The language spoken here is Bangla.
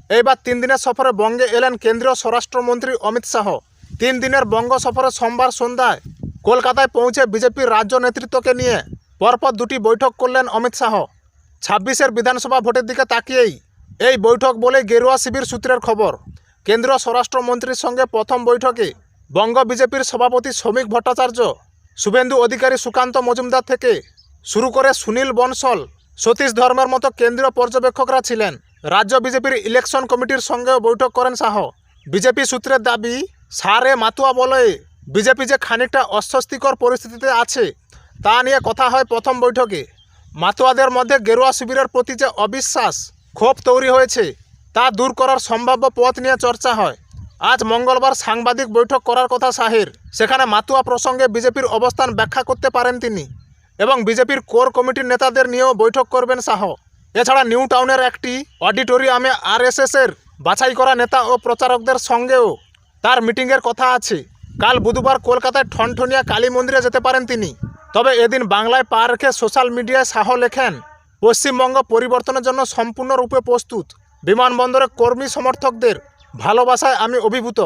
এইবার 3 দিনের সফরে বঙ্গে এলেন কেন্দ্রীয় স্বরাষ্ট্রমন্ত্রী অমিত শাহ। 3 দিনের বঙ্গ সফরে সোমবার সন্ধ্যায় কলকাতায় পৌঁছে বিজেপির রাজ্য নেতৃত্বকে নিয়ে পরপর 2টি বৈঠক করলেন অমিত শাহ। 26-এর বিধানসভা ভোটের দিকে তাকিয়েই এই বৈঠক বলে গেরুয়া শিবির সূত্রের খবর। কেন্দ্রীয় স্বরাষ্ট্রমন্ত্রীর সঙ্গে প্রথম বৈঠকে বঙ্গ বিজেপির সভাপতি শ্রমিক ভট্টাচার্য, শুভেন্দু অধিকারী, সুকান্ত মজুমদার থেকে শুরু করে সুনীল বনসল, সতীশ ধর্মের মতো কেন্দ্রীয় পর্যবেক্ষকরা ছিলেন। রাজ্য বিজেপির ইলেকশন কমিটির সঙ্গেও বৈঠক করেন শাহ। বিজেপি সূত্রের দাবি, সারে মাতুয়া বলয়ে বিজেপি যে খানিকটা অস্বস্তিকর পরিস্থিতিতে আছে তা নিয়ে কথা হয় প্রথম বৈঠকে। মাতুয়াদের মধ্যে গেরুয়া শিবিরের প্রতি যে অবিশ্বাস, ক্ষোভ তৈরি হয়েছে তা দূর করার সম্ভাব্য পথ নিয়ে চর্চা হয়। আজ মঙ্গলবার সাংবাদিক বৈঠক করার কথা শাহের। সেখানে মাতুয়া প্রসঙ্গে বিজেপির অবস্থান ব্যাখ্যা করতে পারেন তিনি এবং বিজেপির কোর কমিটির নেতাদের নিয়েও বৈঠক করবেন শাহ। এছাড়া নিউ টাউনের একটি অডিটোরিয়ামে আরএসএসের বাছাই করা নেতা ও প্রচারকদের সঙ্গেও তার মিটিংয়ের কথা আছে। কাল বুধবার কলকাতায় ঠনঠনিয়া কালী মন্দিরে যেতে পারেন তিনি। তবে এদিন বাংলায় পা রেখে সোশ্যাল মিডিয়ায় শাহ লেখেন, পশ্চিমবঙ্গ পরিবর্তনের জন্য সম্পূর্ণরূপে প্রস্তুত। বিমানবন্দরে কর্মী সমর্থকদের ভালোবাসায় আমি অভিভূত।